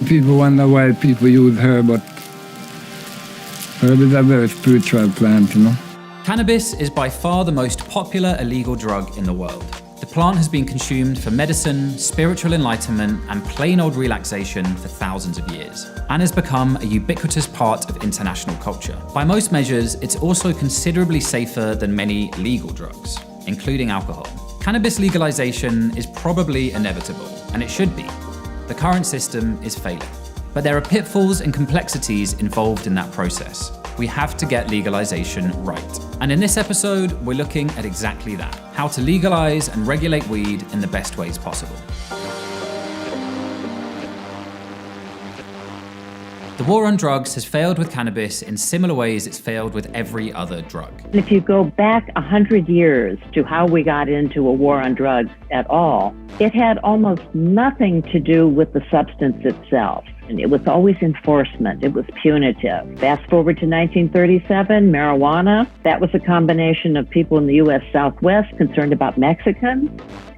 People wonder why people use herb, but herb is a very spiritual plant, you know. Cannabis is by far the most popular illegal drug in the world. The plant has been consumed for medicine, spiritual enlightenment, and plain old relaxation for thousands of years, and has become a ubiquitous part of international culture. By most measures, it's also considerably safer than many legal drugs, including alcohol. Cannabis legalization is probably inevitable, and it should be. The current system is failing. But there are pitfalls and complexities involved in that process. We have to get legalization right. And in this episode, we're looking at exactly that: how to legalize and regulate weed in the best ways possible. The war on drugs has failed with cannabis in similar ways it's failed with every other drug. If you go back 100 years to how we got into a war on drugs at all, it had almost nothing to do with the substance itself. And it was always enforcement. It was punitive. Fast forward to 1937, marijuana. That was a combination of people in the U.S. Southwest concerned about Mexicans.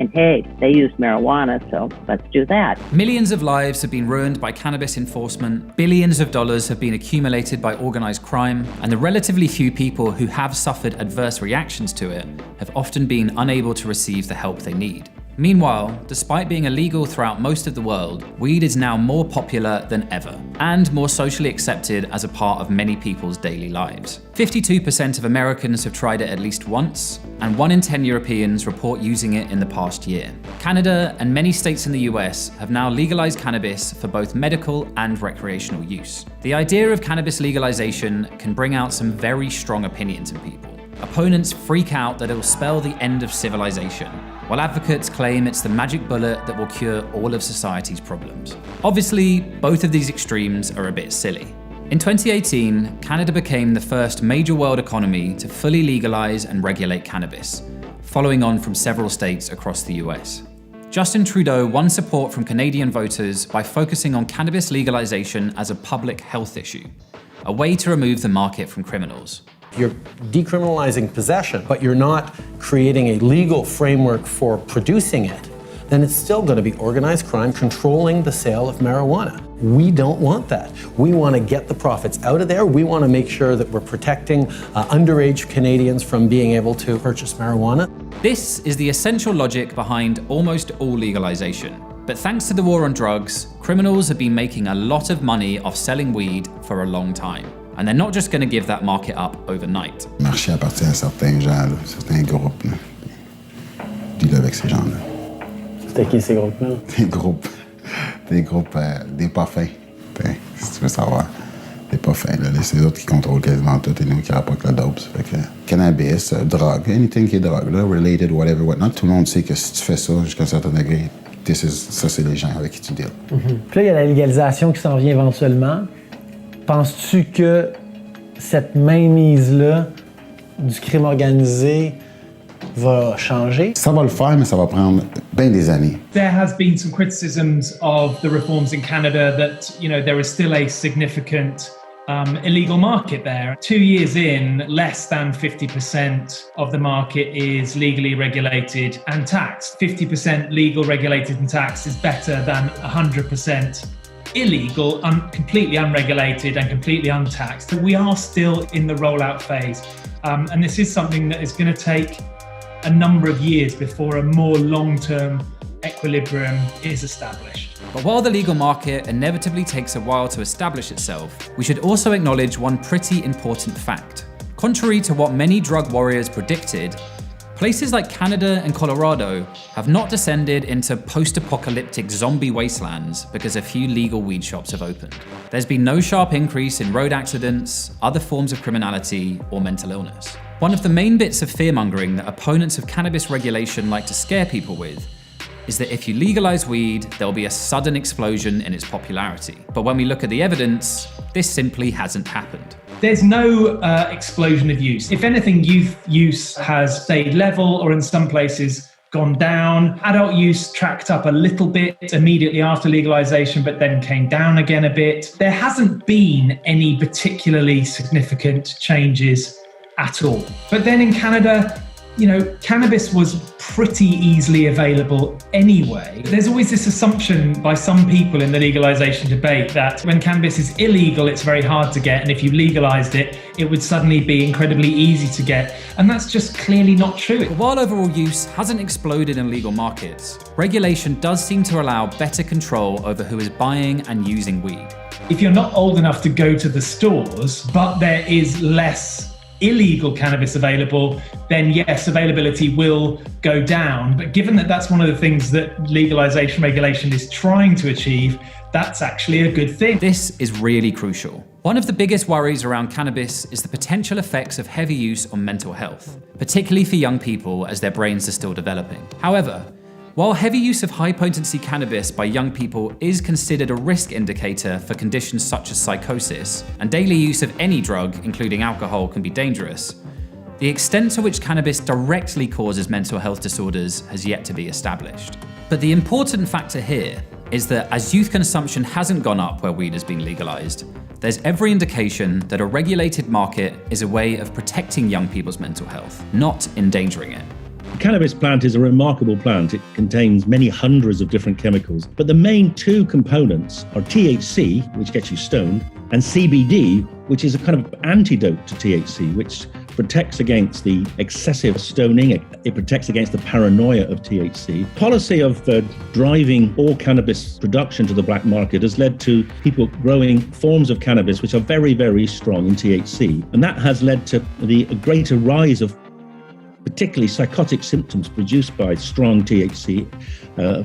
And hey, they used marijuana, so let's do that. Millions of lives have been ruined by cannabis enforcement. Billions of dollars have been accumulated by organized crime. And the relatively few people who have suffered adverse reactions to it have often been unable to receive the help they need. Meanwhile, despite being illegal throughout most of the world, weed is now more popular than ever, and more socially accepted as a part of many people's daily lives. 52% of Americans have tried it at least once, and 1 in 10 Europeans report using it in the past year. Canada and many states in the US have now legalized cannabis for both medical and recreational use. The idea of cannabis legalization can bring out some very strong opinions in people. Opponents freak out that it will spell the end of civilization, while advocates claim it's the magic bullet that will cure all of society's problems. Obviously, both of these extremes are a bit silly. In 2018, Canada became the first major world economy to fully legalize and regulate cannabis, following on from several states across the US. Justin Trudeau won support from Canadian voters by focusing on cannabis legalization as a public health issue, a way to remove the market from criminals. You're decriminalizing possession, but you're not creating a legal framework for producing it, then it's still going to be organized crime controlling the sale of marijuana. We don't want that. We want to get the profits out of there. We want to make sure that we're protecting underage Canadians from being able to purchase marijuana. This is the essential logic behind almost all legalization. But thanks to the war on drugs, criminals have been making a lot of money off selling weed for a long time. And they're not just going to give that market up overnight. Le marché appartient à certains gens, là, certains groupes. Là. Deal avec ces gens-là. C'était qui ces groupes-là? Des groupes, des pas fins. Si tu veux savoir, des pas fins. Là. C'est eux autres qui contrôlent quasiment tout et nous qui rapportent la dope. Fait que cannabis, drogue, anything qui est drogue, là, related, whatever, whatnot. Tout le monde sait que si tu fais ça jusqu'à un certain degré, ça c'est les gens avec qui tu deals. Puis là, il y a la légalisation qui s'en vient éventuellement. Penses-tu que cette mainmise-là du crime organisé va changer? Ça va le faire, mais ça va prendre bien des années. There has been some criticisms of the reforms in Canada that, there is still a significant illegal market there. 2 years in, less than 50% of the market is legally regulated and taxed. 50% legal, regulated and taxed is better than 100% illegal, completely unregulated and completely untaxed. We are still in the rollout phase. And this is something that is going to take a number of years before a more long-term equilibrium is established. But while the legal market inevitably takes a while to establish itself, we should also acknowledge one pretty important fact. Contrary to what many drug warriors predicted, places like Canada and Colorado have not descended into post-apocalyptic zombie wastelands because a few legal weed shops have opened. There's been no sharp increase in road accidents, other forms of criminality, or mental illness. One of the main bits of fear-mongering that opponents of cannabis regulation like to scare people with is that if you legalize weed, there'll be a sudden explosion in its popularity. But when we look at the evidence, this simply hasn't happened. There's no explosion of use. If anything, youth use has stayed level or in some places gone down. Adult use tracked up a little bit immediately after legalization, but then came down again a bit. There hasn't been any particularly significant changes at all. But then in Canada, cannabis was pretty easily available anyway. There's always this assumption by some people in the legalization debate that when cannabis is illegal, it's very hard to get, and if you legalized it, it would suddenly be incredibly easy to get. And that's just clearly not true. But while overall use hasn't exploded in legal markets, regulation does seem to allow better control over who is buying and using weed. If you're not old enough to go to the stores, but there is less illegal cannabis available, then yes, availability will go down. But given that that's one of the things that legalization regulation is trying to achieve, that's actually a good thing. This is really crucial. One of the biggest worries around cannabis is the potential effects of heavy use on mental health, particularly for young people as their brains are still developing. However, while heavy use of high-potency cannabis by young people is considered a risk indicator for conditions such as psychosis, and daily use of any drug, including alcohol, can be dangerous, the extent to which cannabis directly causes mental health disorders has yet to be established. But the important factor here is that as youth consumption hasn't gone up where weed has been legalized, there's every indication that a regulated market is a way of protecting young people's mental health, not endangering it. The cannabis plant is a remarkable plant. It contains many hundreds of different chemicals, but the main two components are THC, which gets you stoned, and CBD, which is a kind of antidote to THC, which protects against the excessive stoning. It protects against the paranoia of THC. Policy of driving all cannabis production to the black market has led to people growing forms of cannabis which are very, very strong in THC. And that has led to the greater rise of particularly psychotic symptoms produced by strong THC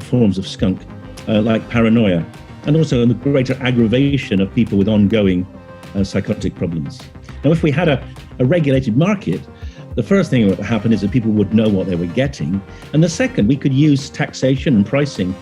forms of skunk, like paranoia, and also the greater aggravation of people with ongoing psychotic problems. Now, if we had a regulated market, the first thing that would happen is that people would know what they were getting. And the second, we could use taxation and pricing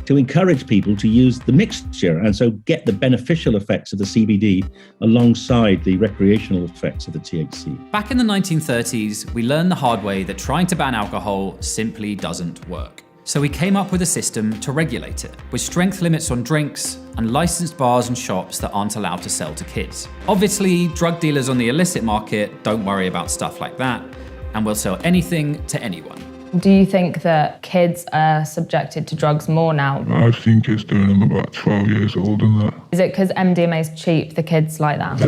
to encourage people to use the mixture and so get the beneficial effects of the CBD alongside the recreational effects of the THC. Back in the 1930s, we learned the hard way that trying to ban alcohol simply doesn't work. So we came up with a system to regulate it, with strength limits on drinks and licensed bars and shops that aren't allowed to sell to kids. Obviously, drug dealers on the illicit market don't worry about stuff like that and will sell anything to anyone. Do you think that kids are subjected to drugs more now? I think it's doing them about 12 years old and that. Is it because MDMA is cheap, the kids like that?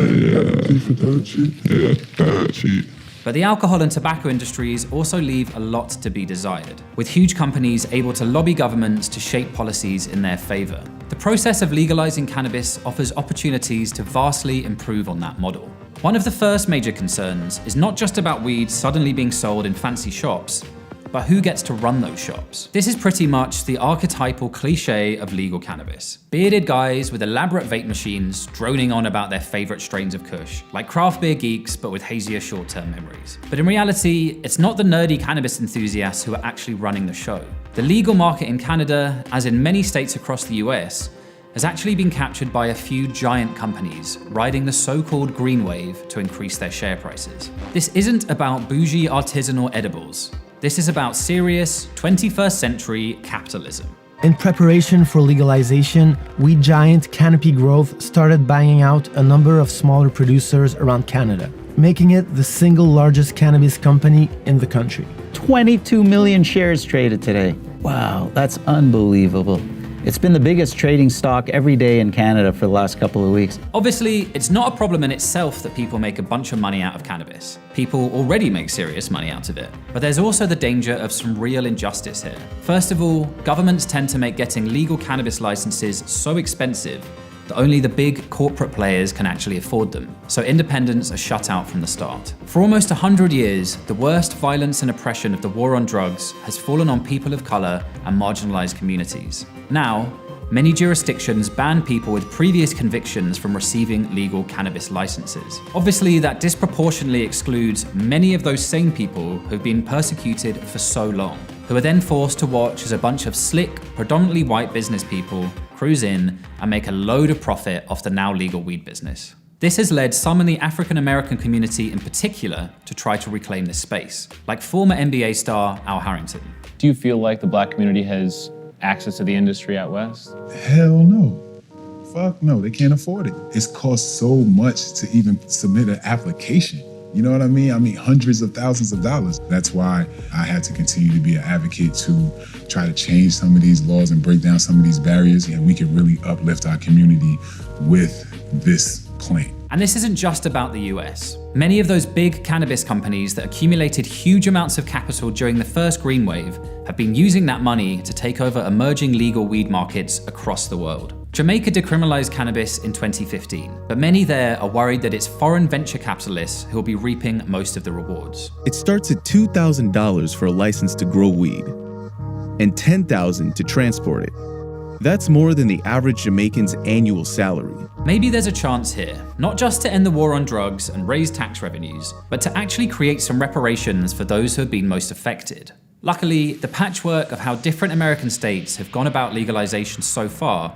Yeah, cheap. But the alcohol and tobacco industries also leave a lot to be desired, with huge companies able to lobby governments to shape policies in their favor. The process of legalizing cannabis offers opportunities to vastly improve on that model. One of the first major concerns is not just about weed suddenly being sold in fancy shops, but who gets to run those shops? This is pretty much the archetypal cliche of legal cannabis. Bearded guys with elaborate vape machines droning on about their favorite strains of kush, like craft beer geeks but with hazier short-term memories. But in reality, it's not the nerdy cannabis enthusiasts who are actually running the show. The legal market in Canada, as in many states across the US, has actually been captured by a few giant companies riding the so-called green wave to increase their share prices. This isn't about bougie artisanal edibles. This is about serious 21st century capitalism. In preparation for legalization, weed giant Canopy Growth started buying out a number of smaller producers around Canada, making it the single largest cannabis company in the country. 22 million shares traded today. Wow, that's unbelievable. It's been the biggest trading stock every day in Canada for the last couple of weeks. Obviously, it's not a problem in itself that people make a bunch of money out of cannabis. People already make serious money out of it. But there's also the danger of some real injustice here. First of all, governments tend to make getting legal cannabis licenses so expensive that only the big corporate players can actually afford them. So independents are shut out from the start. For almost 100 years, the worst violence and oppression of the war on drugs has fallen on people of color and marginalized communities. Now, many jurisdictions ban people with previous convictions from receiving legal cannabis licenses. Obviously, that disproportionately excludes many of those same people who've been persecuted for so long, who are then forced to watch as a bunch of slick, predominantly white business people cruise in and make a load of profit off the now legal weed business. This has led some in the African American community in particular to try to reclaim this space, like former NBA star Al Harrington. Do you feel like the black community has access to the industry out west? Hell no. Fuck no, they can't afford it. It's cost so much to even submit an application. You know what I mean? I mean, hundreds of thousands of dollars. That's why I had to continue to be an advocate to try to change some of these laws and break down some of these barriers, and we can really uplift our community with this plan. And this isn't just about the US. Many of those big cannabis companies that accumulated huge amounts of capital during the first green wave have been using that money to take over emerging legal weed markets across the world. Jamaica decriminalized cannabis in 2015, but many there are worried that it's foreign venture capitalists who will be reaping most of the rewards. It starts at $2,000 for a license to grow weed and $10,000 to transport it. That's more than the average Jamaican's annual salary. Maybe there's a chance here, not just to end the war on drugs and raise tax revenues, but to actually create some reparations for those who have been most affected. Luckily, the patchwork of how different American states have gone about legalization so far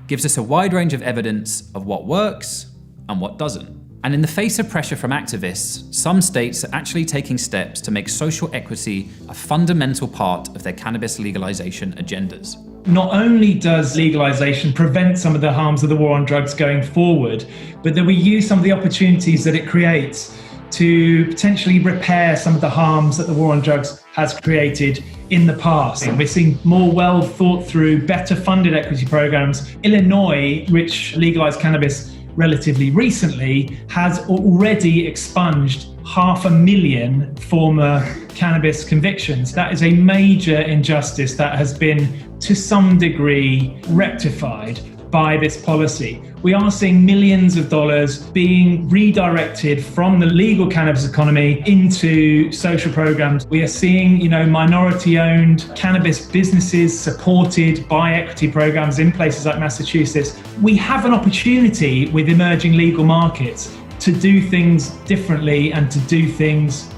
gives us a wide range of evidence of what works and what doesn't. And in the face of pressure from activists, some states are actually taking steps to make social equity a fundamental part of their cannabis legalization agendas. Not only does legalization prevent some of the harms of the war on drugs going forward, but that we use some of the opportunities that it creates to potentially repair some of the harms that the war on drugs has created in the past. And we're seeing more well thought through, better funded equity programs. Illinois, which legalized cannabis relatively recently, has already expunged 500,000 former cannabis convictions. That is a major injustice that has been, to some degree, rectified by this policy. We are seeing millions of dollars being redirected from the legal cannabis economy into social programs. We are seeing, minority-owned cannabis businesses supported by equity programs in places like Massachusetts. We have an opportunity with emerging legal markets to do things differently and to do things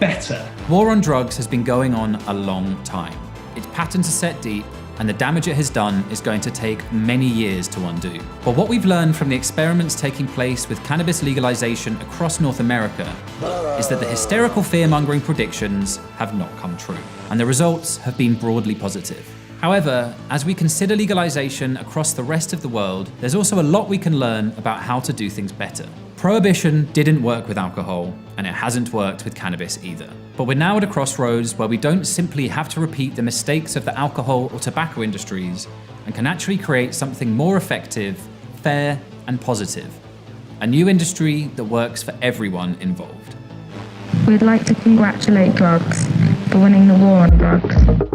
better. War on drugs has been going on a long time. Its patterns are set deep, and the damage it has done is going to take many years to undo. But what we've learned from the experiments taking place with cannabis legalization across North America is that the hysterical fear-mongering predictions have not come true, and the results have been broadly positive. However, as we consider legalization across the rest of the world, there's also a lot we can learn about how to do things better. Prohibition didn't work with alcohol, and it hasn't worked with cannabis either. But we're now at a crossroads where we don't simply have to repeat the mistakes of the alcohol or tobacco industries and can actually create something more effective, fair, and positive. A new industry that works for everyone involved. We'd like to congratulate drugs for winning the war on drugs.